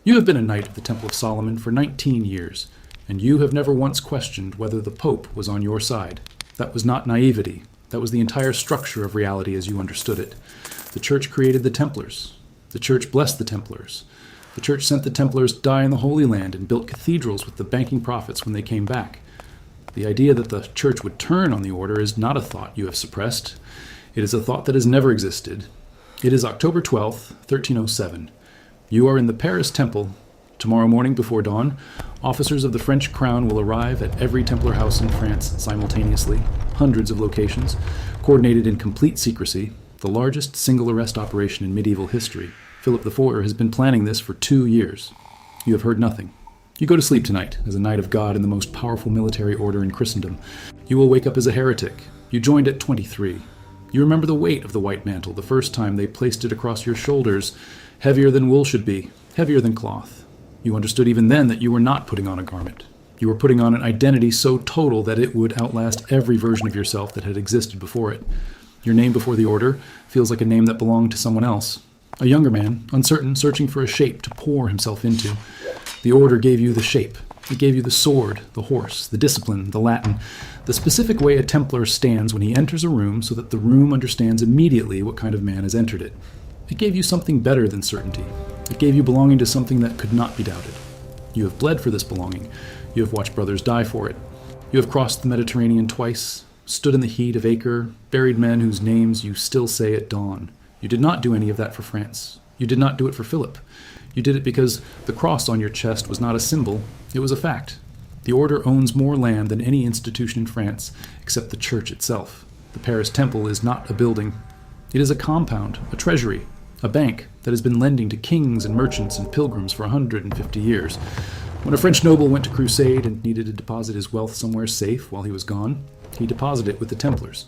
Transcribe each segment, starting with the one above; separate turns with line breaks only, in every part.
You have been a knight of the Temple of Solomon for 19 years, and you have never once questioned whether the Pope was on your side. That was not naivety. That was the entire structure of reality as you understood it. The Church created the Templars. The Church blessed the Templars. The Church sent the Templars to die in the Holy Land and built cathedrals with the banking profits when they came back. The idea that the Church would turn on the order is not a thought you have suppressed. It is a thought that has never existed. It is October 12th, 1307. You are in the Paris Temple. Tomorrow morning before dawn, officers of the French crown will arrive at every Templar house in France simultaneously, hundreds of locations, coordinated in complete secrecy, the largest single arrest operation in medieval history. Philip IV has been planning this for 2 years. You have heard nothing. You go to sleep tonight as a knight of God in the most powerful military order in Christendom. You will wake up as a heretic. You joined at 23. You remember the weight of the white mantle the first time they placed it across your shoulders, heavier than wool should be, heavier than cloth. You understood even then that you were not putting on a garment. You were putting on an identity so total that it would outlast every version of yourself that had existed before it. Your name before the order feels like a name that belonged to someone else. A younger man, uncertain, searching for a shape to pour himself into. The order gave you the shape. It gave you the sword, the horse, the discipline, the Latin, the specific way a Templar stands when he enters a room so that the room understands immediately what kind of man has entered it. It gave you something better than certainty. It gave you belonging to something that could not be doubted. You have bled for this belonging. You have watched brothers die for it. You have crossed the Mediterranean twice, stood in the heat of Acre, buried men whose names you still say at dawn. You did not do any of that for France. You did not do it for Philip. You did it because the cross on your chest was not a symbol, it was a fact. The order owns more land than any institution in France except the church itself. The Paris Temple is not a building. It is a compound, a treasury, a bank that has been lending to kings and merchants and pilgrims for 150 years. When a French noble went to crusade and needed to deposit his wealth somewhere safe while he was gone, he deposited it with the Templars.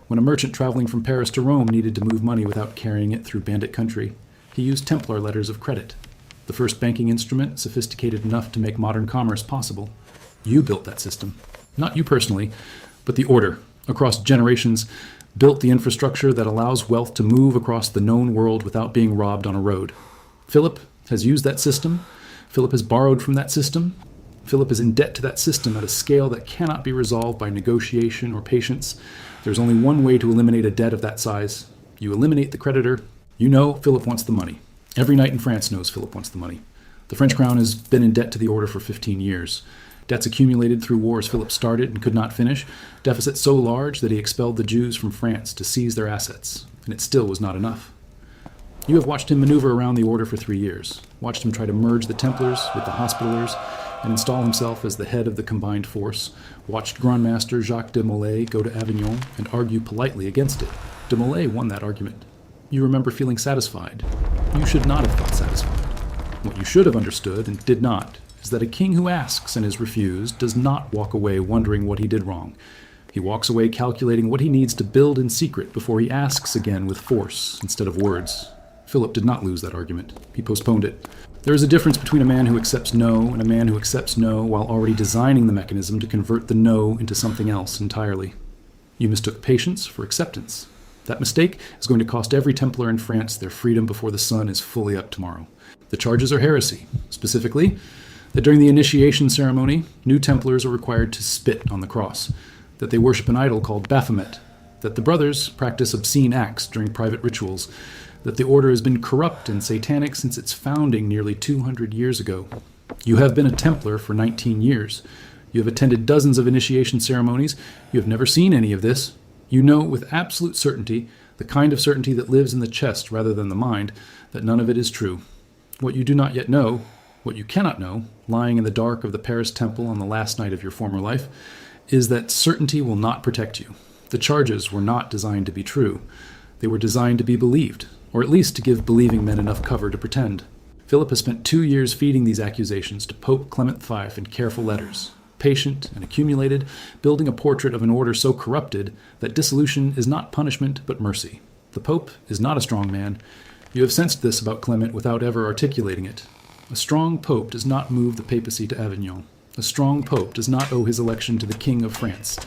When a merchant traveling from Paris to Rome needed to move money without carrying it through bandit country, he used Templar letters of credit. The first banking instrument sophisticated enough to make modern commerce possible. You built that system. Not you personally, but the order, across generations, built the infrastructure that allows wealth to move across the known world without being robbed on a road. Philip has used that system. Philip has borrowed from that system. Philip is in debt to that system at a scale that cannot be resolved by negotiation or patience. There's only one way to eliminate a debt of that size. You eliminate the creditor. You know Philip wants the money. Every knight in France knows Philip wants the money. The French crown has been in debt to the order for 15 years. Debts accumulated through wars Philip started and could not finish. Deficit so large that he expelled the Jews from France to seize their assets. And it still was not enough. You have watched him maneuver around the order for 3 years. Watched him try to merge the Templars with the Hospitallers and install himself as the head of the combined force. Watched Grand Master Jacques de Molay go to Avignon and argue politely against it. De Molay won that argument. You remember feeling satisfied. You should not have felt satisfied. What you should have understood, and did not, is that a king who asks and is refused does not walk away wondering what he did wrong. He walks away calculating what he needs to build in secret before he asks again with force instead of words. Philip did not lose that argument. He postponed it. There is a difference between a man who accepts no and a man who accepts no while already designing the mechanism to convert the no into something else entirely. You mistook patience for acceptance. That mistake is going to cost every Templar in France their freedom before the sun is fully up tomorrow. The charges are heresy. Specifically, that during the initiation ceremony, new Templars are required to spit on the cross, that they worship an idol called Baphomet, that the brothers practice obscene acts during private rituals, that the order has been corrupt and satanic since its founding nearly 200 years ago. You have been a Templar for 19 years. You have attended dozens of initiation ceremonies. You have never seen any of this. You know with absolute certainty, the kind of certainty that lives in the chest rather than the mind, that none of it is true. What you do not yet know, what you cannot know, lying in the dark of the Paris Temple on the last night of your former life, is that certainty will not protect you. The charges were not designed to be true. They were designed to be believed, or at least to give believing men enough cover to pretend. Philip has spent 2 years feeding these accusations to Pope Clement V in careful letters, patient and accumulated, building a portrait of an order so corrupted that dissolution is not punishment but mercy. The Pope is not a strong man. You have sensed this about Clement without ever articulating it. A strong Pope does not move the papacy to Avignon. A strong Pope does not owe his election to the King of France.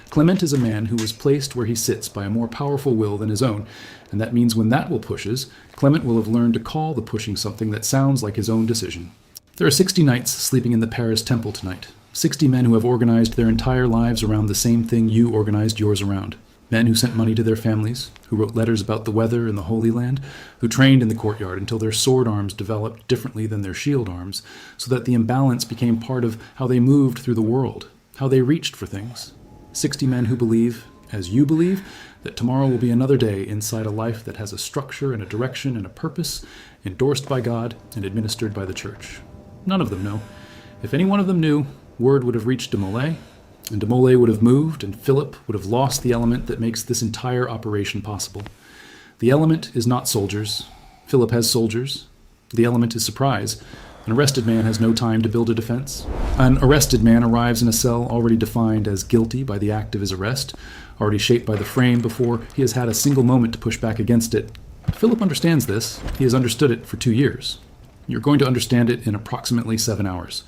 Clement is a man who was placed where he sits by a more powerful will than his own, and that means when that will pushes, Clement will have learned to call the pushing something that sounds like his own decision. There are 60 knights sleeping in the Paris temple tonight. 60 men who have organized their entire lives around the same thing you organized yours around. Men who sent money to their families, who wrote letters about the weather in the Holy Land, who trained in the courtyard until their sword arms developed differently than their shield arms, so that the imbalance became part of how they moved through the world, how they reached for things. 60 men who believe, as you believe, that tomorrow will be another day inside a life that has a structure and a direction and a purpose, endorsed by God and administered by the Church. None of them know. If any one of them knew, word would have reached de Molay, and de Molay would have moved, and Philip would have lost the element that makes this entire operation possible. The element is not soldiers. Philip has soldiers. The element is surprise. An arrested man has no time to build a defense. An arrested man arrives in a cell already defined as guilty by the act of his arrest, already shaped by the frame before he has had a single moment to push back against it. Philip understands this. He has understood it for 2 years. You're going to understand it in approximately 7 hours.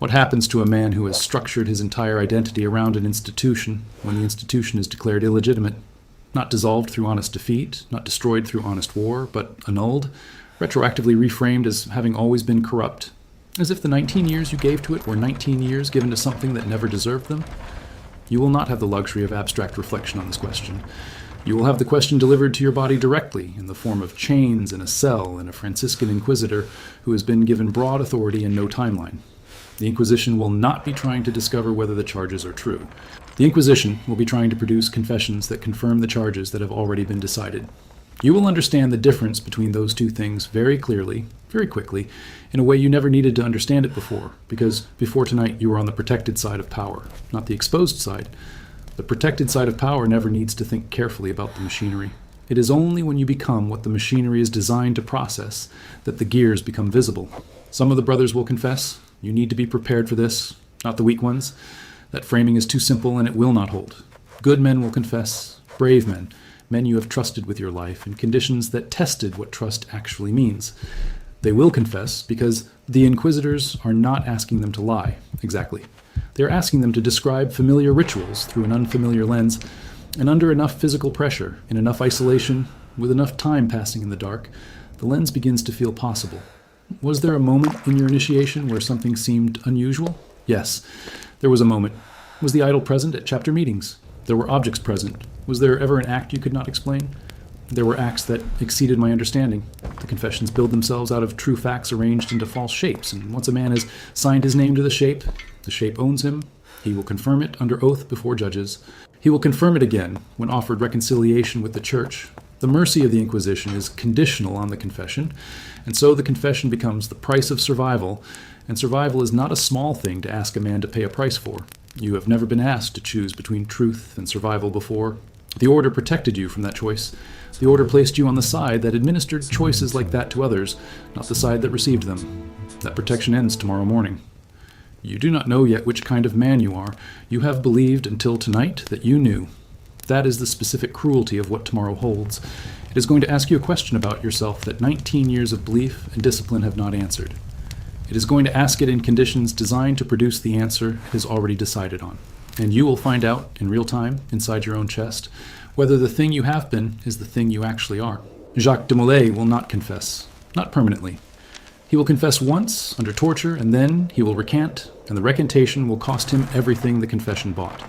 What happens to a man who has structured his entire identity around an institution when the institution is declared illegitimate? Not dissolved through honest defeat, not destroyed through honest war, but annulled, retroactively reframed as having always been corrupt, as if the 19 years you gave to it were 19 years given to something that never deserved them? You will not have the luxury of abstract reflection on this question. You will have the question delivered to your body directly in the form of chains in a cell and a Franciscan inquisitor who has been given broad authority and no timeline. The Inquisition will not be trying to discover whether the charges are true. The Inquisition will be trying to produce confessions that confirm the charges that have already been decided. You will understand the difference between those two things very clearly, very quickly, in a way you never needed to understand it before, because before tonight you were on the protected side of power, not the exposed side. The protected side of power never needs to think carefully about the machinery. It is only when you become what the machinery is designed to process that the gears become visible. Some of the brothers will confess. You need to be prepared for this, not the weak ones. That framing is too simple and it will not hold. Good men will confess, brave men, men you have trusted with your life in conditions that tested what trust actually means. They will confess because the inquisitors are not asking them to lie, exactly. They are asking them to describe familiar rituals through an unfamiliar lens, and under enough physical pressure, in enough isolation, with enough time passing in the dark, the lens begins to feel possible. Was there a moment in your initiation where something seemed unusual? Yes, there was a moment. Was the idol present at chapter meetings? There were objects present. Was there ever an act you could not explain? There were acts that exceeded my understanding. The confessions build themselves out of true facts arranged into false shapes, and once a man has signed his name to the shape owns him. He will confirm it under oath before judges. He will confirm it again when offered reconciliation with the Church. The mercy of the Inquisition is conditional on the confession, and so the confession becomes the price of survival, and survival is not a small thing to ask a man to pay a price for. You have never been asked to choose between truth and survival before. The Order protected you from that choice. The Order placed you on the side that administered choices like that to others, not the side that received them. That protection ends tomorrow morning. You do not know yet which kind of man you are. You have believed until tonight that you knew. That is the specific cruelty of what tomorrow holds. It is going to ask you a question about yourself that 19 years of belief and discipline have not answered. It is going to ask it in conditions designed to produce the answer it has already decided on. And you will find out, in real time, inside your own chest, whether the thing you have been is the thing you actually are. Jacques de Molay will not confess, not permanently. He will confess once, under torture, and then he will recant, and the recantation will cost him everything the confession bought.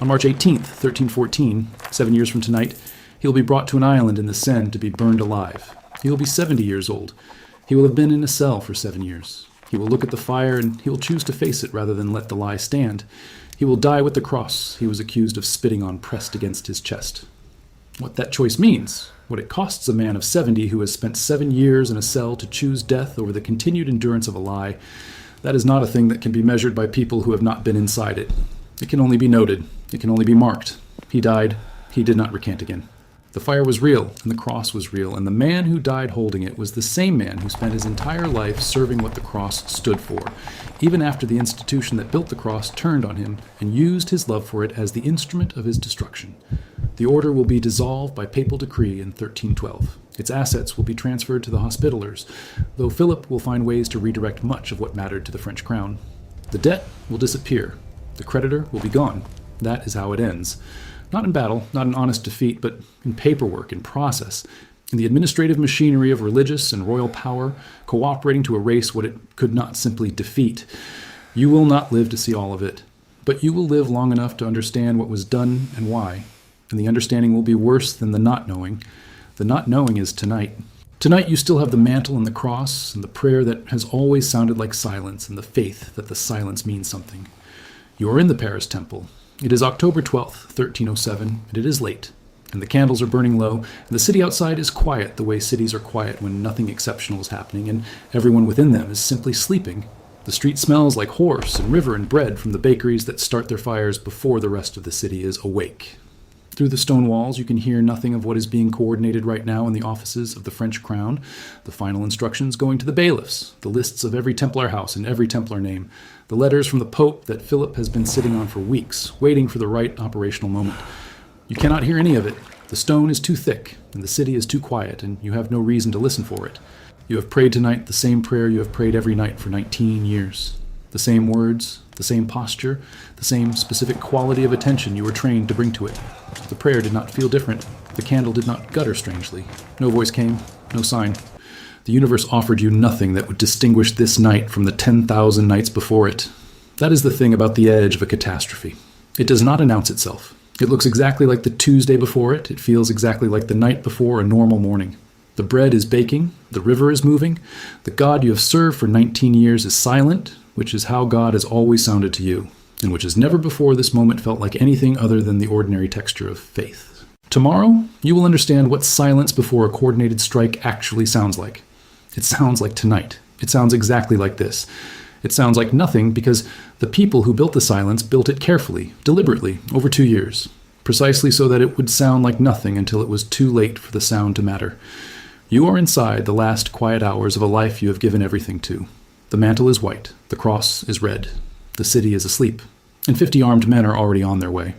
On March 18th, 1314, 7 years from tonight, he will be brought to an island in the Seine to be burned alive. He will be 70 years old. He will have been in a cell for 7 years. He will look at the fire, and he will choose to face it rather than let the lie stand. He will die with the cross he was accused of spitting on pressed against his chest. What that choice means, what it costs a man of 70 who has spent 7 years in a cell to choose death over the continued endurance of a lie, that is not a thing that can be measured by people who have not been inside it. It can only be noted. It can only be marked. He died. He did not recant again. The fire was real, and the cross was real, and the man who died holding it was the same man who spent his entire life serving what the cross stood for, even after the institution that built the cross turned on him and used his love for it as the instrument of his destruction. The order will be dissolved by papal decree in 1312. Its assets will be transferred to the Hospitallers, though Philip will find ways to redirect much of what mattered to the French crown. The debt will disappear. The creditor will be gone. That is how it ends. Not in battle, not in honest defeat, but in paperwork, in process. in the administrative machinery of religious and royal power, cooperating to erase what it could not simply defeat. You will not live to see all of it, but you will live long enough to understand what was done and why, and the understanding will be worse than the not knowing. The not knowing is tonight. Tonight you still have the mantle and the cross and the prayer that has always sounded like silence and the faith that the silence means something. You are in the Paris Temple. It is October 12th, 1307, and it is late, and the candles are burning low, and the city outside is quiet the way cities are quiet when nothing exceptional is happening, and everyone within them is simply sleeping. The street smells like horse and river and bread from the bakeries that start their fires before the rest of the city is awake. Through the stone walls, you can hear nothing of what is being coordinated right now in the offices of the French crown, the final instructions going to the bailiffs, the lists of every Templar house and every Templar name, the letters from the Pope that Philip has been sitting on for weeks, waiting for the right operational moment. You cannot hear any of it. The stone is too thick, and the city is too quiet, and you have no reason to listen for it. You have prayed tonight the same prayer you have prayed every night for 19 years. The same words, the same posture, the same specific quality of attention you were trained to bring to it. The prayer did not feel different. The candle did not gutter strangely. No voice came, no sign. The universe offered you nothing that would distinguish this night from the 10,000 nights before it. That is the thing about the edge of a catastrophe. It does not announce itself. It looks exactly like the Tuesday before it. It feels exactly like the night before a normal morning. The bread is baking. The river is moving. The God you have served for 19 years is silent, which is how God has always sounded to you, and which has never before this moment felt like anything other than the ordinary texture of faith. Tomorrow, you will understand what silence before a coordinated strike actually sounds like. It sounds like tonight. It sounds exactly like this. It sounds like nothing because the people who built the silence built it carefully, deliberately, over 2 years, precisely so that it would sound like nothing until it was too late for the sound to matter. You are inside the last quiet hours of a life you have given everything to. The mantle is white, the cross is red, the city is asleep, and 50 armed men are already on their way.